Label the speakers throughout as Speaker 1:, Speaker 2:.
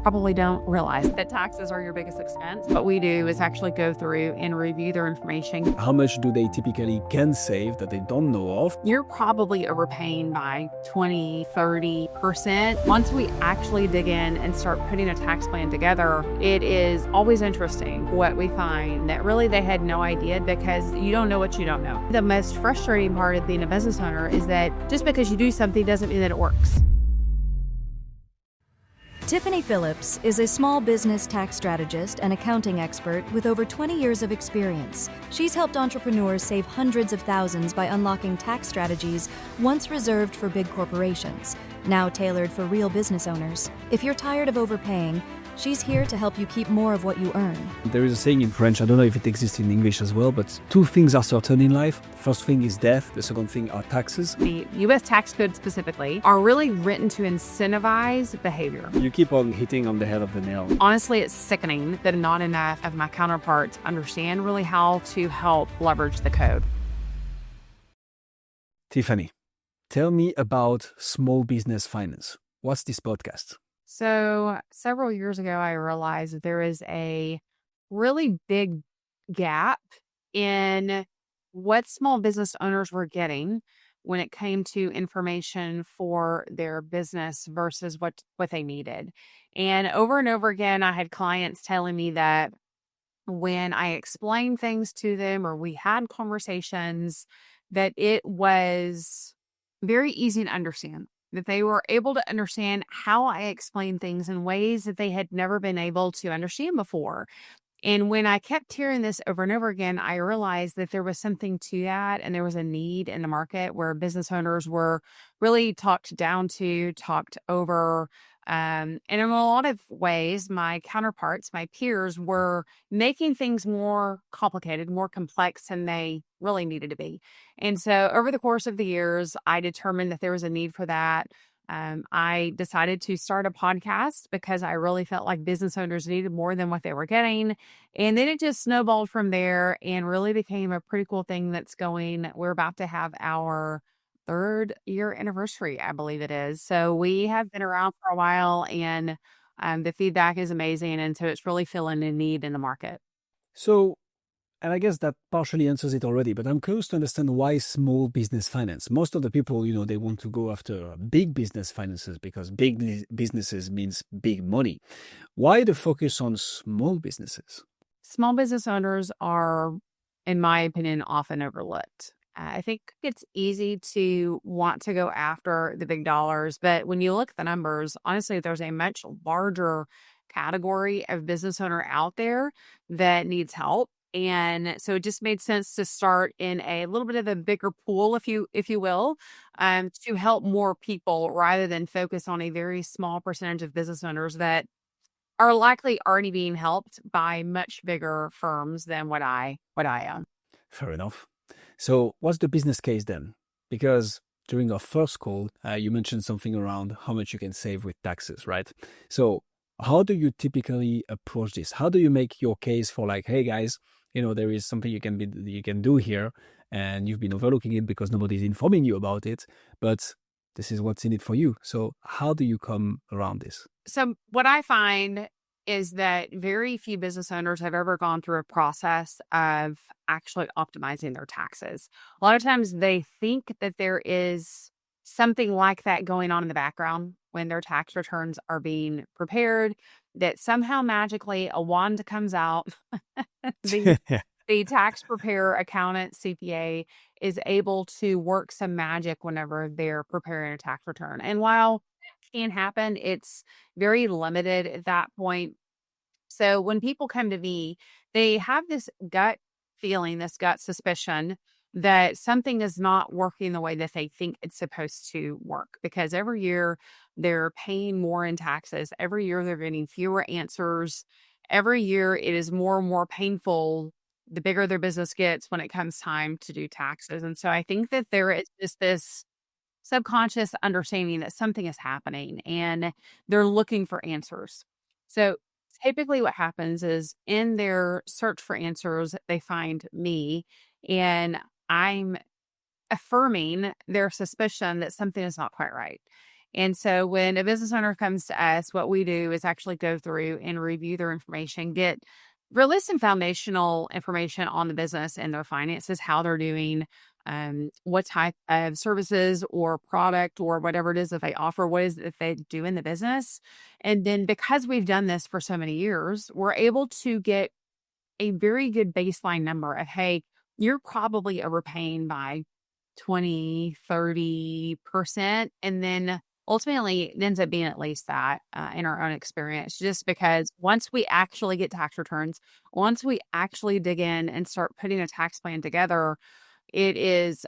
Speaker 1: probably don't realize that taxes are your biggest expense. What we do is actually go through and review their information.
Speaker 2: How much do they typically can save that they don't know of?
Speaker 1: You're probably overpaying by 20, 30%. Once we actually dig in and start putting a tax plan together, it is always interesting what we find that really they had no idea, because you don't know what you don't know. The most frustrating part of being a business owner is that just because you do something doesn't mean that it works.
Speaker 3: Tiffany Phillips is a small business tax strategist and accounting expert with over 20 years of experience. She's helped entrepreneurs save hundreds of thousands by unlocking tax strategies once reserved for big corporations, now tailored for real business owners. If you're tired of overpaying, she's here to help you keep more of what you earn.
Speaker 2: There is a saying in French, I don't know if it exists in English as well, but two things are certain in life. First thing is death. The second thing are taxes.
Speaker 1: The U.S. tax code specifically are really written to incentivize behavior.
Speaker 2: You keep on hitting on the head of the nail.
Speaker 1: Honestly, it's sickening that not enough of my counterparts understand really how to help leverage the code.
Speaker 2: Tiffany, tell me about small business finance. What's this podcast?
Speaker 1: So several years ago, I realized that there is a really big gap in what small business owners were getting when it came to information for their business versus what they needed. And over again, I had clients telling me that when I explained things to them or we had conversations, that it was very easy to understand, that they were able to understand how I explained things in ways that they had never been able to understand before. And when I kept hearing this over and over again, I realized that there was something to that, and there was a need in the market where business owners were really talked down to, talked over. And in a lot of ways, my counterparts, my peers, were making things more complicated, more complex than they really needed to be. And so over the course of the years, I determined that there was a need for that. I decided to start a podcast because I really felt like business owners needed more than what they were getting. And then it just snowballed from there and really became a pretty cool thing that's going. We're about to have our 3rd year anniversary, I believe it is. So we have been around for a while, and the feedback is amazing. And so it's really filling a need in the market.
Speaker 2: So, and I guess that partially answers it already, but I'm curious to understand why small business finance. Most of the people, they want to go after big business finances because big businesses means big money. Why the focus on small businesses?
Speaker 1: Small business owners are, in my opinion, often overlooked. I think it's easy to want to go after the big dollars, but when you look at the numbers, honestly, there's a much larger category of business owner out there that needs help. And so it just made sense to start in a little bit of a bigger pool, if you will, to help more people rather than focus on a very small percentage of business owners that are likely already being helped by much bigger firms than what I am.
Speaker 2: Fair enough. So what's the business case then? Because during our first call, you mentioned something around how much you can save with taxes, right? So how do you typically approach this? How do you make your case for like, hey guys, there is something you can do here, and you've been overlooking it because nobody's informing you about it, but this is what's in it for you. So how do you come around this?
Speaker 1: So what I find is that very few business owners have ever gone through a process of actually optimizing their taxes. A lot of times they think that there is something like that going on in the background when their tax returns are being prepared, that somehow magically a wand comes out. The tax preparer, accountant, CPA is able to work some magic whenever they're preparing a tax return. And while it can happen, it's very limited at that point. So when people come to me, they have this gut feeling, this gut suspicion that something is not working the way that they think it's supposed to work, because every year they're paying more in taxes. Every year they're getting fewer answers. Every year it is more and more painful the bigger their business gets when it comes time to do taxes. And so I think that there is just this subconscious understanding that something is happening and they're looking for answers. So typically what happens is in their search for answers, they find me, and I'm affirming their suspicion that something is not quite right. And so when a business owner comes to us, what we do is actually go through and review their information, get really some foundational information on the business and their finances, how they're doing, what type of services or product or whatever it is that they offer, what is it that they do in the business. And then because we've done this for so many years, we're able to get a very good baseline number of, hey, you're probably overpaying by 20, 30%. And then ultimately it ends up being at least that in our own experience, just because once we actually get tax returns, once we actually dig in and start putting a tax plan together, it is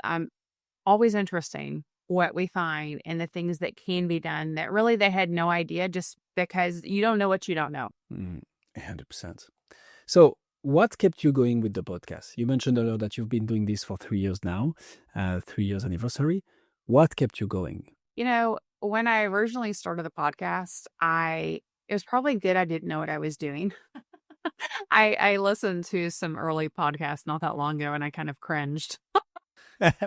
Speaker 1: always interesting what we find and the things that can be done that really they had no idea, just because you don't know what you don't know.
Speaker 2: 100%. So what kept you going with the podcast? You mentioned earlier that you've been doing this for 3 years now, 3 years anniversary. What kept you going?
Speaker 1: When I originally started the podcast, it was probably good I didn't know what I was doing. I listened to some early podcasts not that long ago and I kind of cringed.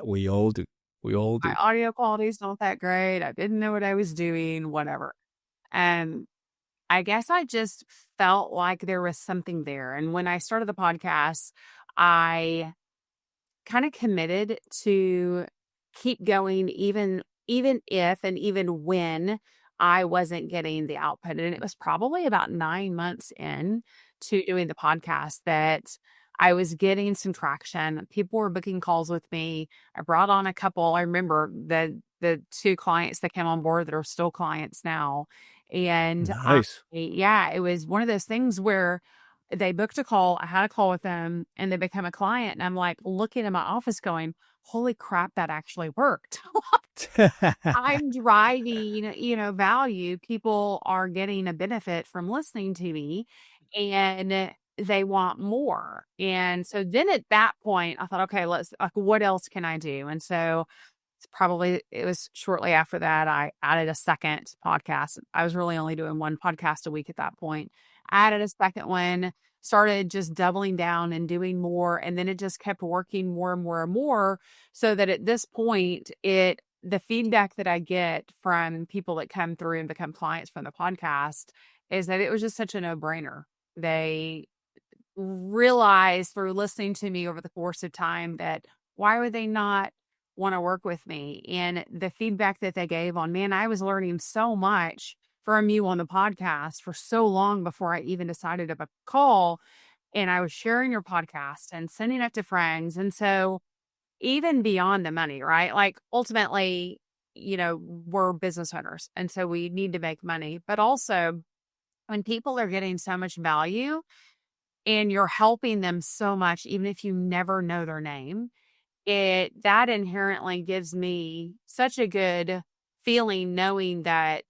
Speaker 2: We all do. We all do.
Speaker 1: My audio quality is not that great. I didn't know what I was doing, whatever. And I guess I just felt like there was something there. And when I started the podcast, I kind of committed to keep going even if and even when I wasn't getting the output. And it was probably about 9 months in to doing the podcast that I was getting some traction. People were booking calls with me. I brought on a couple. I remember the 2 clients that came on board that are still clients now. And
Speaker 2: Nice.
Speaker 1: yeah, it was one of those things where they booked a call. I had a call with them and they become a client. And I'm like looking at my office going, holy crap, that actually worked. I'm driving, value. People are getting a benefit from listening to me and they want more. And so then at that point, I thought, okay, what else can I do? And so it was shortly after that, I added a second podcast. I was really only doing one podcast a week at that point. I added a second one, started just doubling down and doing more. And then it just kept working more and more and more, so that at this point, the feedback that I get from people that come through and become clients from the podcast is that it was just such a no-brainer. They realized through listening to me over the course of time that why would they not want to work with me? And the feedback that they gave on, man, I was learning so much from you on the podcast for so long before I even decided to book a call. And I was sharing your podcast and sending it to friends. And so even beyond the money, right? Like ultimately, we're business owners. And so we need to make money. But also when people are getting so much value and you're helping them so much, even if you never know their name, that inherently gives me such a good feeling knowing that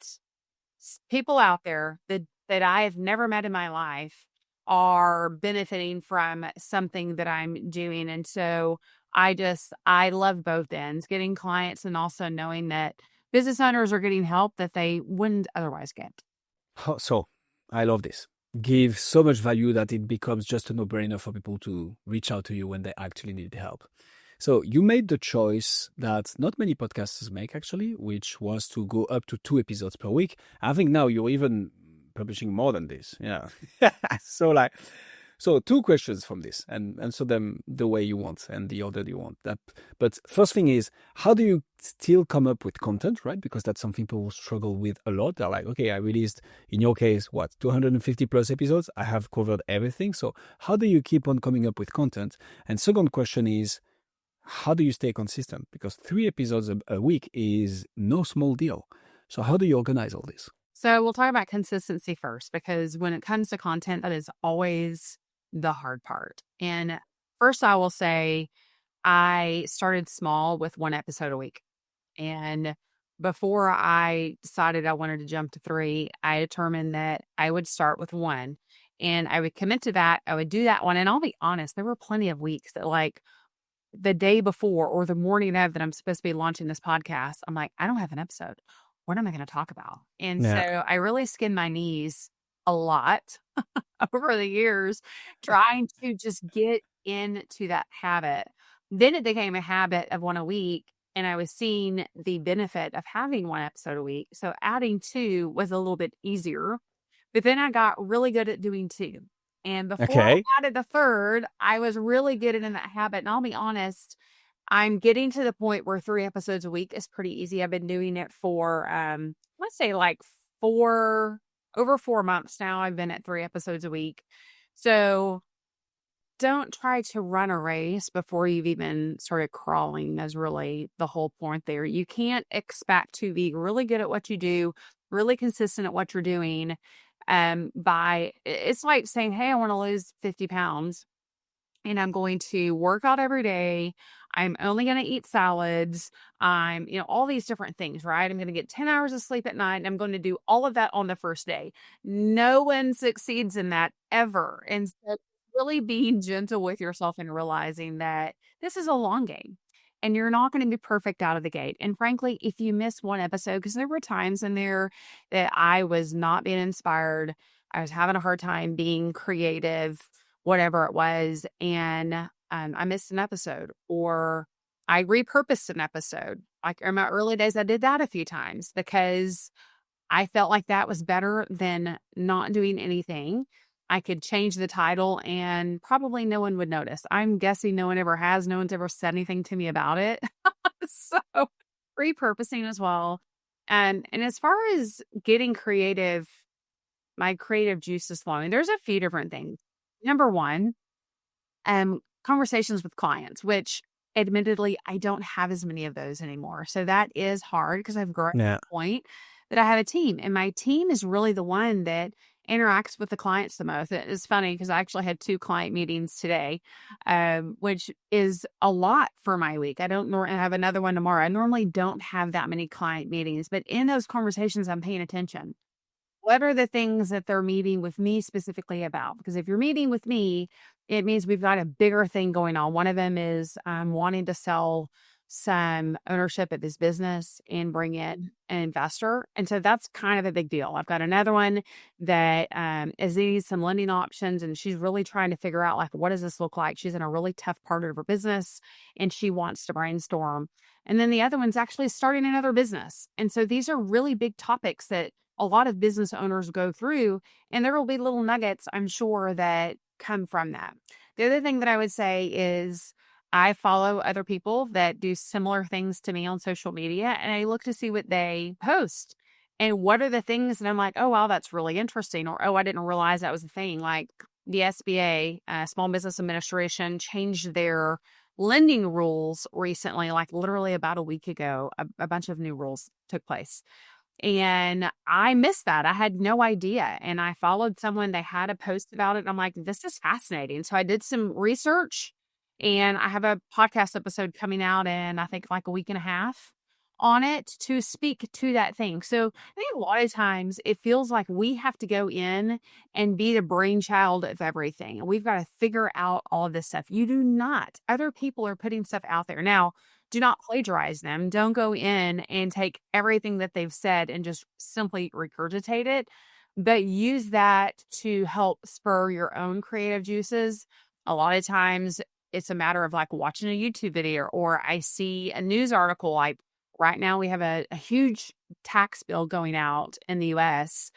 Speaker 1: people out there that I have never met in my life are benefiting from something that I'm doing. And so I love both ends, getting clients and also knowing that business owners are getting help that they wouldn't otherwise get.
Speaker 2: So I love this. Give so much value that it becomes just a no-brainer for people to reach out to you when they actually need help. So you made the choice that not many podcasters make, actually, which was to go up to 2 episodes per week. I think now you're even publishing more than this. Yeah. So 2 questions from this, and answer them the way you want and the order you want. But first thing is, how do you still come up with content, right? Because that's something people struggle with a lot. They're like, okay, I released, in your case, 250 plus episodes. I have covered everything. So how do you keep on coming up with content? And second question is, how do you stay consistent? Because 3 episodes a week is no small deal. So how do you organize all this?
Speaker 1: So we'll talk about consistency first, because when it comes to content, that is always the hard part. And first, I will say I started small with 1 episode a week. And before I decided I wanted to jump to 3, I determined that I would start with 1 and I would commit to that. I would do that one. And I'll be honest, there were plenty of weeks that, like, the day before or the morning of that I'm supposed to be launching this podcast, I'm like, I don't have an episode. What am I going to talk about? And so I really skinned my knees a lot over the years trying to just get into that habit. Then it became a habit of 1 a week. and I was seeing the benefit of having one episode a week. So adding two was a little bit easier. But then I got really good at doing two. And before I
Speaker 2: Okay.
Speaker 1: added the third, I was really good in that habit. And I'll be honest, I'm getting to the point where 3 episodes a week is pretty easy. I've been doing it for let's say like over 4 months now. I've been at 3 episodes a week. So don't try to run a race before you've even started crawling is really the whole point there. You can't expect to be really good at what you do, really consistent at what you're doing. It's like saying, hey, I want to lose 50 pounds and I'm going to work out every day. I'm only going to eat salads. All these different things, right? I'm going to get 10 hours of sleep at night and I'm going to do all of that on the first day. No one succeeds in that ever. And so really being gentle with yourself and realizing that this is a long game and you're not going to be perfect out of the gate. And frankly, if you miss one episode, because there were times in there that I was not being inspired, I was having a hard time being creative, whatever it was, and I missed an episode or I repurposed an episode. Like in my early days, I did that a few times because I felt like that was better than not doing anything. I could change the title and probably no one would notice. I'm guessing no one ever has. No one's ever said anything to me about it. So repurposing as well. And as far as getting creative, my creative juices flowing, there's a few different things. Number one, conversations with clients, which admittedly, I don't have as many of those anymore. So that is hard because I've grown to
Speaker 2: Yeah.
Speaker 1: the point that I have a team and my team is really the one that interacts with the clients the most. It's funny because I actually had 2 client meetings today, which is a lot for my week. I don't have another one tomorrow. I normally don't have that many client meetings, but in those conversations, I'm paying attention. What are the things that they're meeting with me specifically about? Because if you're meeting with me, it means we've got a bigger thing going on. One of them is wanting to sell some ownership of his business and bring in an investor. And so that's kind of a big deal. I've got another one that is needing some lending options and she's really trying to figure out like, what does this look like? She's in a really tough part of her business and she wants to brainstorm. And then the other one's actually starting another business. And so these are really big topics that a lot of business owners go through, and there will be little nuggets, I'm sure, that come from that. The other thing that I would say is I follow other people that do similar things to me on social media, and I look to see what they post and what are the things that I'm like, oh, wow, that's really interesting. Or, oh, I didn't realize that was a thing. Like the SBA, Small Business Administration, changed their lending rules recently, like literally about a week ago, a bunch of new rules took place. And I missed that. I had no idea. And I followed someone, they had a post about it. And I'm like, this is fascinating. So I did some research and I have a podcast episode coming out in, I think, like a week and a half on it to speak to that thing. So I think a lot of times it feels like we have to go in and be the brainchild of everything. And we've got to figure out all of this stuff. You do not. Other people are putting stuff out there. Now, do not plagiarize them. Don't go in and take everything that they've said and just simply regurgitate it, but use that to help spur your own creative juices. A lot of times it's a matter of like watching a YouTube video or I see a news article. Like right now we have a huge tax bill going out in the US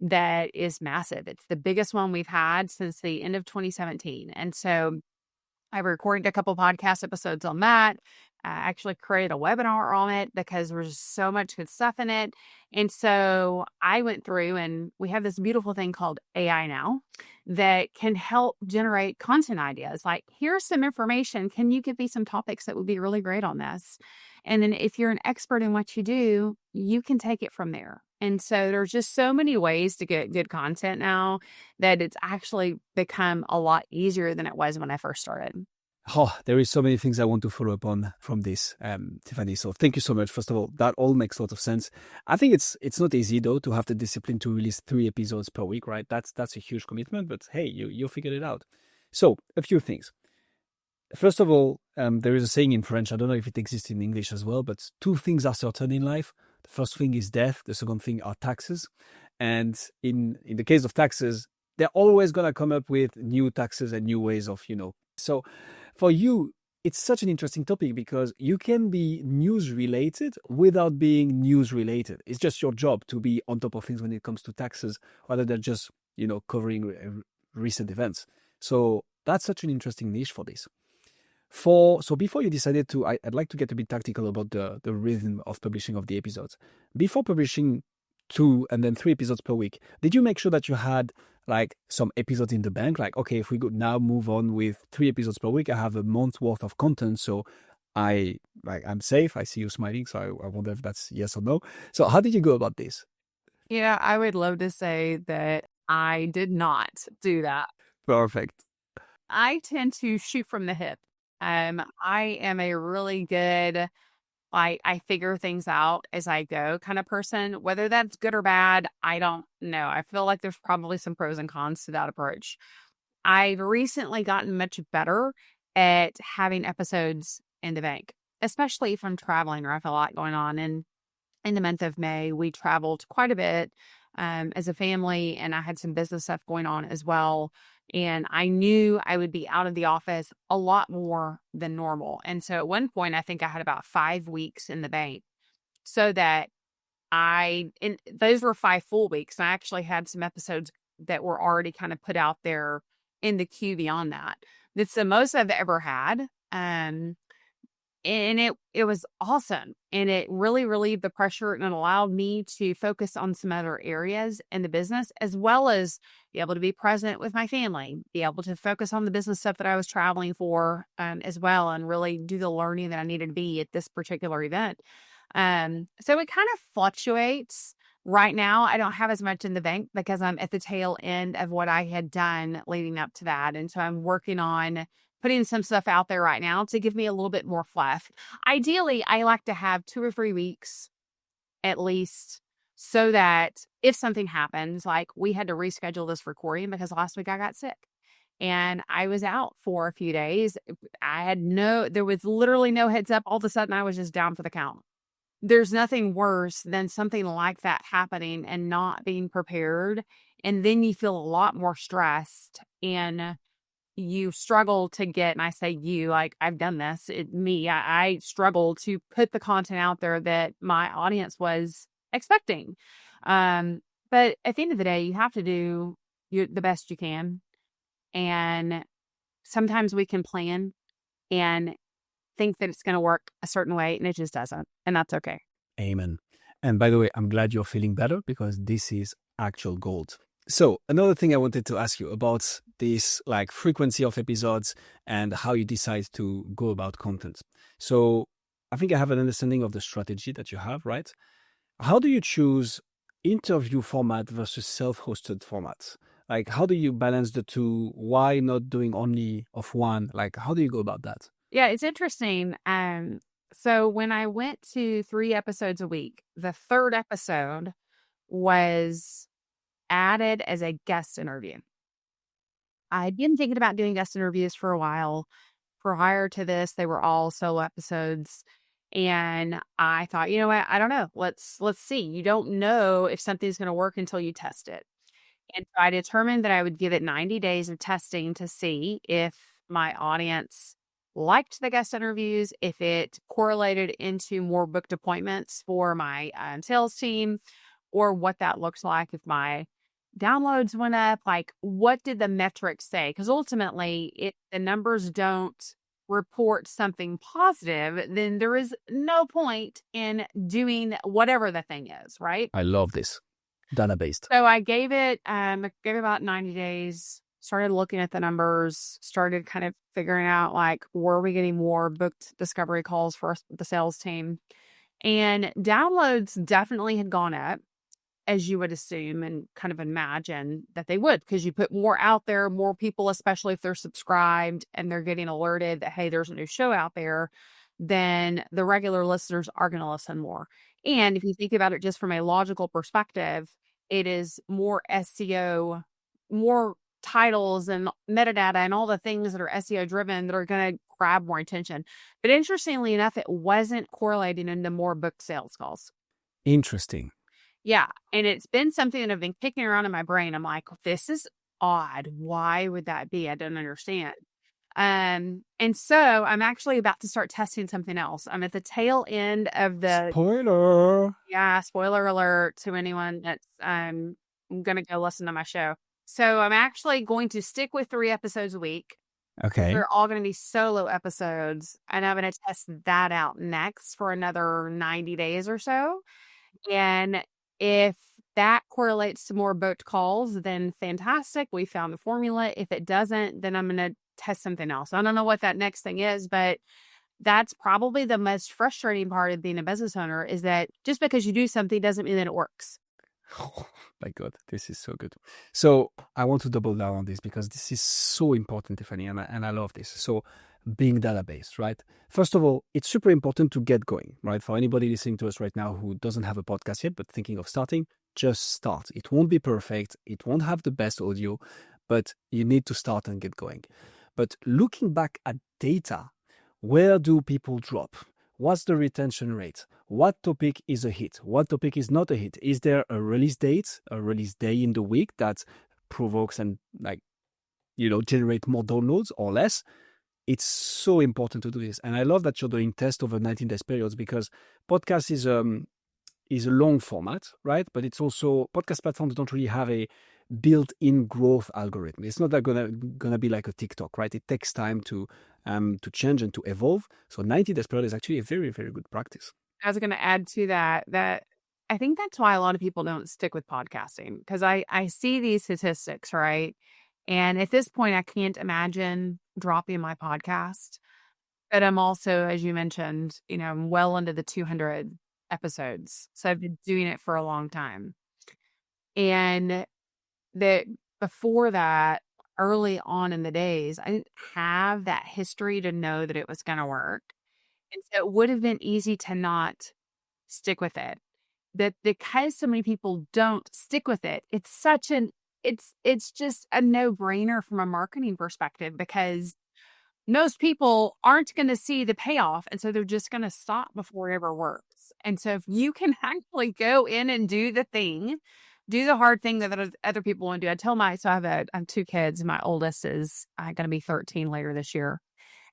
Speaker 1: that is massive. It's the biggest one we've had since the end of 2017. And so I recorded a couple podcast episodes on that. I actually created a webinar on it because there's so much good stuff in it. And so I went through and we have this beautiful thing called AI now that can help generate content ideas. Like, here's some information. Can you give me some topics that would be really great on this? And then if you're an expert in what you do, you can take it from there. And so there's just so many ways to get good content now that it's actually become a lot easier than it was when I first started.
Speaker 2: Oh, there is so many things I want to follow up on from this, Tiffany. So thank you so much. First of all, that all makes a lot of sense. I think it's not easy though to have the discipline to release 3 episodes per week, right? That's a huge commitment, but hey, you figured it out. So a few things. First of all, there is a saying in French. I don't know if it exists in English as well, but 2 things are certain in life. The first thing is death. The second thing are taxes. And in the case of taxes, they're always gonna come up with new taxes and new ways of, So for you, it's such an interesting topic because you can be news related without being news related. It's just your job to be on top of things when it comes to taxes, rather than just, covering recent events. So that's such an interesting niche for this. So before you decided to, I'd like to get a bit tactical about the rhythm of publishing of the episodes. Before publishing 2 and then 3 episodes per week, did you make sure that you had like some episodes in the bank? Like, okay, if we could now move on with 3 episodes per week, I have a month worth of content. So I'm safe. I see you smiling. So I wonder if that's yes or no. So how did you go about this?
Speaker 1: Yeah, I would love to say that I did not do that.
Speaker 2: Perfect.
Speaker 1: I tend to shoot from the hip. I am a really good, I figure things out as I go kind of person. Whether that's good or bad, I don't know. I feel like there's probably some pros and cons to that approach. I've recently gotten much better at having episodes in the bank, especially if I'm traveling or I have a lot going on. And in the month of May, we traveled quite a bit as a family, and I had some business stuff going on as well. And I knew I would be out of the office a lot more than normal. And so at one point, I think I had about 5 weeks in the bank, so that and those were 5 full weeks. And I actually had some episodes that were already kind of put out there in the queue beyond that. That's the most I've ever had. And it was awesome, and it really relieved the pressure, and it allowed me to focus on some other areas in the business, as well as be able to be present with my family, be able to focus on the business stuff that I was traveling for, as well, and really do the learning that I needed to be at this particular event. So it kind of fluctuates. Right now, I don't have as much in the bank because I'm at the tail end of what I had done leading up to that. And so I'm working on putting some stuff out there right now to give me a little bit more fluff. Ideally, I like to have 2 or 3 weeks at least, so that if something happens, like we had to reschedule this recording because last week I got sick and I was out for a few days. There was literally no heads up. All of a sudden I was just down for the count. There's nothing worse than something like that happening and not being prepared. And then you feel a lot more stressed, and you struggle to get, and I say you, like I've done this, I struggle to put the content out there that my audience was expecting. But at the end of the day, you have to do the best you can. And sometimes we can plan and think that it's going to work a certain way, and it just doesn't. And that's okay.
Speaker 2: Amen. And by the way, I'm glad you're feeling better because this is actual gold. So another thing I wanted to ask you about this like frequency of episodes and how you decide to go about content. So I think I have an understanding of the strategy that you have, right? How do you choose interview format versus self-hosted format? Like, how do you balance the two? Why not doing only of one? Like, how do you go about that?
Speaker 1: Yeah, it's interesting. So when I went to 3 episodes a week, the 3rd episode was added as a guest interview. I'd been thinking about doing guest interviews for a while. Prior to this, they were all solo episodes. And I thought, you know what? I don't know. Let's see. You don't know if something's going to work until you test it. And so I determined that I would give it 90 days of testing to see if my audience liked the guest interviews, if it correlated into more booked appointments for my sales team, or what that looks like if my downloads went up. Like, what did the metrics say? Because ultimately, if the numbers don't report something positive, then there is no point in doing whatever the thing is, right?
Speaker 2: I love this. Data-based.
Speaker 1: So I gave it about 90 days, started looking at the numbers, started kind of figuring out, like, were we getting more booked discovery calls for the sales team? And downloads definitely had gone up, as you would assume and kind of imagine that they would, because you put more out there, more people, especially if they're subscribed and they're getting alerted that, hey, there's a new show out there, then the regular listeners are going to listen more. And if you think about it just from a logical perspective, it is more SEO, more titles and metadata and all the things that are SEO driven that are going to grab more attention. But interestingly enough, it wasn't correlating into more booked sales calls.
Speaker 2: Interesting.
Speaker 1: Yeah. And it's been something that I've been kicking around in my brain. I'm like, this is odd. Why would that be? I don't understand. And so I'm actually about to start testing something else. I'm at the tail end of the
Speaker 2: Spoiler.
Speaker 1: yeah, spoiler alert to anyone that's gonna go listen to my show. So I'm actually going to stick with 3 episodes a week.
Speaker 2: Okay.
Speaker 1: They're all gonna be solo episodes, and I'm gonna test that out next for another 90 days or so. And if that correlates to more booked calls, then fantastic. We found the formula. If it doesn't, then I'm going to test something else. I don't know what that next thing is, but that's probably the most frustrating part of being a business owner is that just because you do something doesn't mean that it works.
Speaker 2: Oh my God, this is so good. So I want to double down on this because this is so important, Tiffany, and I love this. So being database, right? First of all, it's super important to get going, right? For anybody listening to us right now who doesn't have a podcast yet, but thinking of starting, just start. It won't be perfect. It won't have the best audio, but you need to start and get going. But looking back at data, where do people drop? What's the retention rate? What topic is a hit? What topic is not a hit? Is there a release date, a release day in the week that provokes and generate more downloads or less? It's so important to do this. And I love that you're doing tests over 19 days periods because podcast is a long format, right? But it's also podcast platforms don't really have a built-in growth algorithm. It's not that gonna be like a TikTok, right? It takes time to change and to evolve. So 90 days period is actually a very, very good practice.
Speaker 1: I was going to add to that I think that's why a lot of people don't stick with podcasting because I see these statistics, right? And at this point, I can't imagine dropping my podcast. But I'm also, as you mentioned, I'm well into the 200 episodes. So I've been doing it for a long time. And that before that, early on in the days, I didn't have that history to know that it was going to work. And so it would have been easy to not stick with it. That because so many people don't stick with it, it's just a no-brainer from a marketing perspective because most people aren't going to see the payoff. And so they're just going to stop before it ever works. And so if you can actually go in and do the thing, do the hard thing that other people want to do. So I have 2 kids. My oldest is going to be 13 later this year.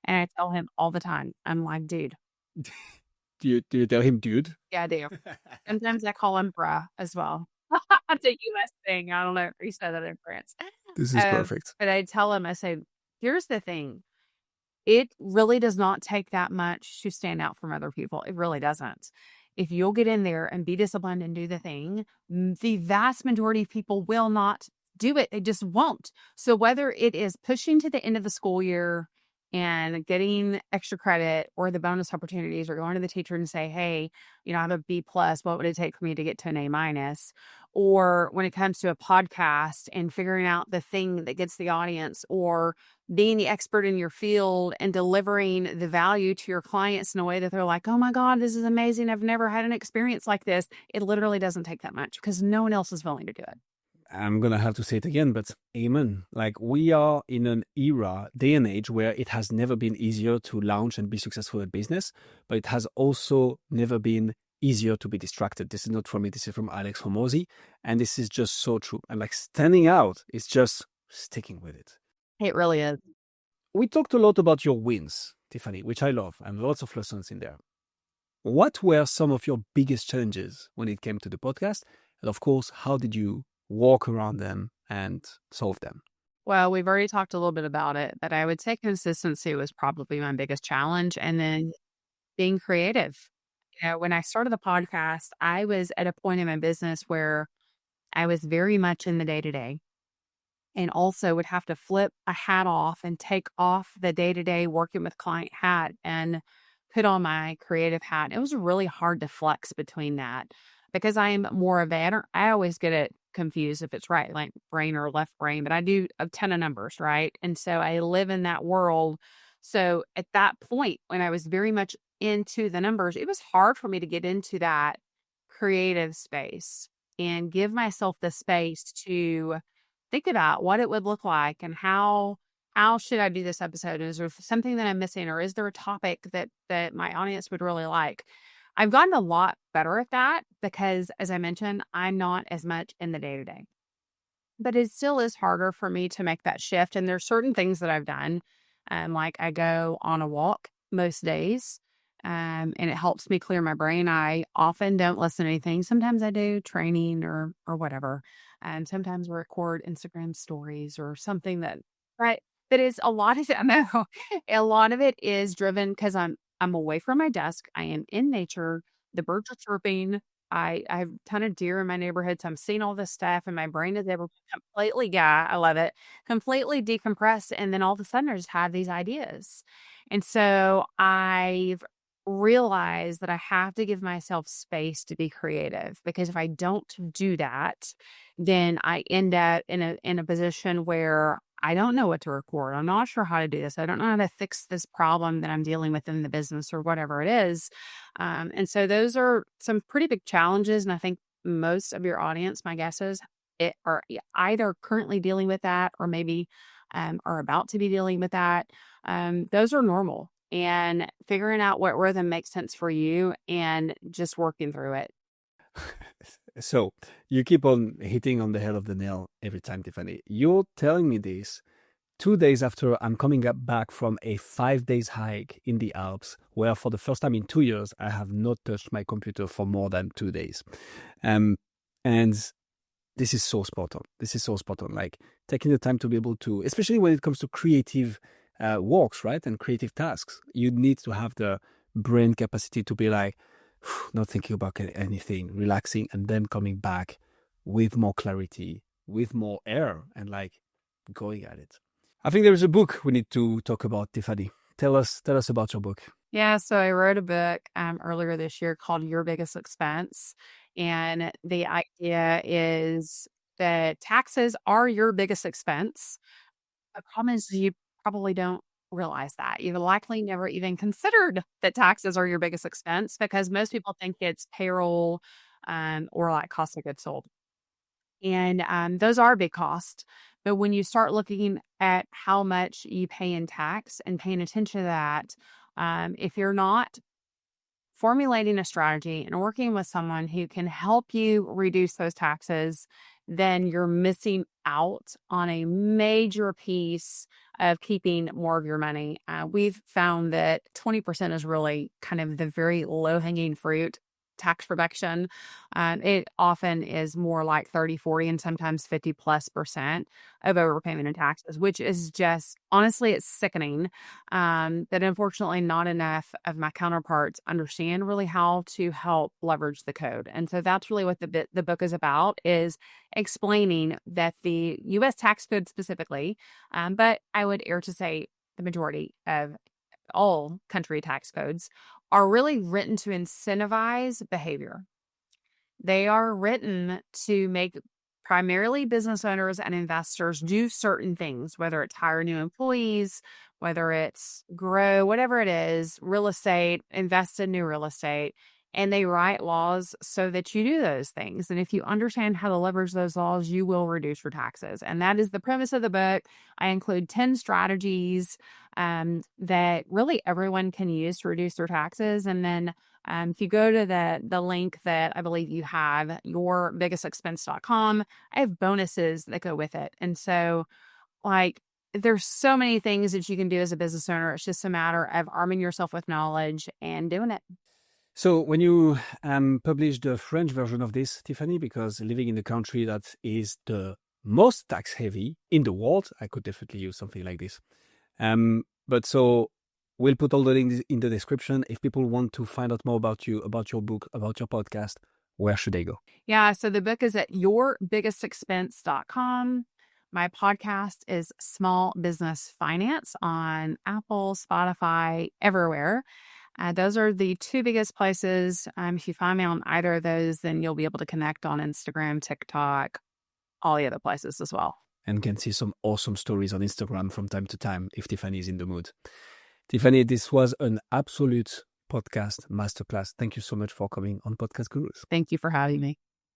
Speaker 1: And I tell him all the time, I'm like, dude.
Speaker 2: Do you tell him, dude?
Speaker 1: Yeah, I do. Sometimes I call him bruh as well. It's a US thing. I don't know if you said that in France.
Speaker 2: This is perfect.
Speaker 1: But I tell him, I say, here's the thing. It really does not take that much to stand out from other people. It really doesn't. If you'll get in there and be disciplined and do the thing, the vast majority of people will not do it. They just won't. So whether it is pushing to the end of the school year and getting extra credit or the bonus opportunities or going to the teacher and say, hey, I have a B plus, what would it take for me to get to an A minus? Or when it comes to a podcast and figuring out the thing that gets the audience or being the expert in your field and delivering the value to your clients in a way that they're like, oh my God, this is amazing. I've never had an experience like this. It literally doesn't take that much because no one else is willing to do it.
Speaker 2: I'm going to have to say it again, but amen. Like we are in an day and age where it has never been easier to launch and be successful at business, but it has also never been easier to be distracted. This is not from me. This is from Alex Hormozy. And this is just so true. And like standing out is just sticking with it.
Speaker 1: It really is.
Speaker 2: We talked a lot about your wins, Tiffany, which I love, and lots of lessons in there. What were some of your biggest challenges when it came to the podcast? And of course, how did you walk around them and solve them?
Speaker 1: Well, we've already talked a little bit about it, but I would say consistency was probably my biggest challenge. And then being creative. When I started the podcast, I was at a point in my business where I was very much in the day-to-day and also would have to flip a hat off and take off the day-to-day working with client hat and put on my creative hat. It was really hard to flex between that because I am more of I always get it confused if it's right, like brain or left brain, but I do a ton of numbers, right? And so I live in that world. So at that point, when I was very much into the numbers, it was hard for me to get into that creative space and give myself the space to think about what it would look like and how should I do this episode? Is there something that I'm missing, or is there a topic that my audience would really like? I've gotten a lot better at that because, as I mentioned, I'm not as much in the day-to-day. But it still is harder for me to make that shift. And there's certain things that I've done. Like I go on a walk most days, and it helps me clear my brain. I often don't listen to anything. Sometimes I do training or whatever. And sometimes I record Instagram stories or something right. That is a lot of it. I know a lot of it is driven because I'm away from my desk. I am in nature. The birds are chirping. I have a ton of deer in my neighborhood, so I'm seeing all this stuff, and my brain is able to completely, yeah, I love it, completely decompress. And then all of a sudden, I just have these ideas. And so I've realized that I have to give myself space to be creative because if I don't do that, then I end up in a position where I don't know what to record. I'm not sure how to do this. I don't know how to fix this problem that I'm dealing with in the business or whatever it is. And so those are some pretty big challenges. And I think most of your audience, my guess is, are either currently dealing with that or maybe are about to be dealing with that. Those are normal. And figuring out what rhythm makes sense for you and just working through it.
Speaker 2: So you keep on hitting on the head of the nail every time, Tiffany. You're telling me this 2 days after I'm coming back from a 5 days hike in the Alps, where for the first time in 2 years, I have not touched my computer for more than 2 days. And this is so spot on. This is so spot on. Like taking the time to be able to, especially when it comes to creative works, right? And creative tasks, you need to have the brain capacity to be like, not thinking about anything, relaxing, and then coming back with more clarity, with more air, and like going at it. I think there is a book we need to talk about, Tiffany. Tell us about your book.
Speaker 1: Yeah, so I wrote a book earlier this year called Your Biggest Expense. And the idea is that taxes are your biggest expense. The problem is you probably don't realize that. You've likely never even considered that taxes are your biggest expense because most people think it's payroll or like cost of goods sold. And those are a big cost. But when you start looking at how much you pay in tax and paying attention to that, if you're not formulating a strategy and working with someone who can help you reduce those taxes, then you're missing out on a major piece of keeping more of your money. We've found that 20% is really kind of the very low hanging fruit tax production. It often is more like 30, 40, and sometimes 50+% of overpayment in taxes, which is just, honestly, it's sickening that unfortunately not enough of my counterparts understand really how to help leverage the code. And so that's really what the book is about, is explaining that the U.S. tax code specifically, but I would err to say the majority of all country tax codes are really written to incentivize behavior. They are written to make primarily business owners and investors do certain things, whether it's hire new employees, whether it's grow, whatever it is, real estate, invest in new real estate. And they write laws so that you do those things. And if you understand how to leverage those laws, you will reduce your taxes. And that is the premise of the book. I include 10 strategies that really everyone can use to reduce their taxes. And then if you go to the link that I believe you have, yourbiggestexpense.com, I have bonuses that go with it. And so, like, there's so many things that you can do as a business owner. It's just a matter of arming yourself with knowledge and doing it.
Speaker 2: So when you published the French version of this, Tiffany, because living in the country that is the most tax heavy in the world, I could definitely use something like this. But so we'll put all the links in the description. If people want to find out more about you, about your book, about your podcast, where should they go?
Speaker 1: Yeah, so the book is at yourbiggestexpense.com. My podcast is Small Business Finance on Apple, Spotify, everywhere. Those are the two biggest places. If you find me on either of those, then you'll be able to connect on Instagram, TikTok, all the other places as well.
Speaker 2: And can see some awesome stories on Instagram from time to time if Tiffany is in the mood. Tiffany, this was an absolute podcast masterclass. Thank you so much for coming on Podcast Gurus.
Speaker 1: Thank you for having me.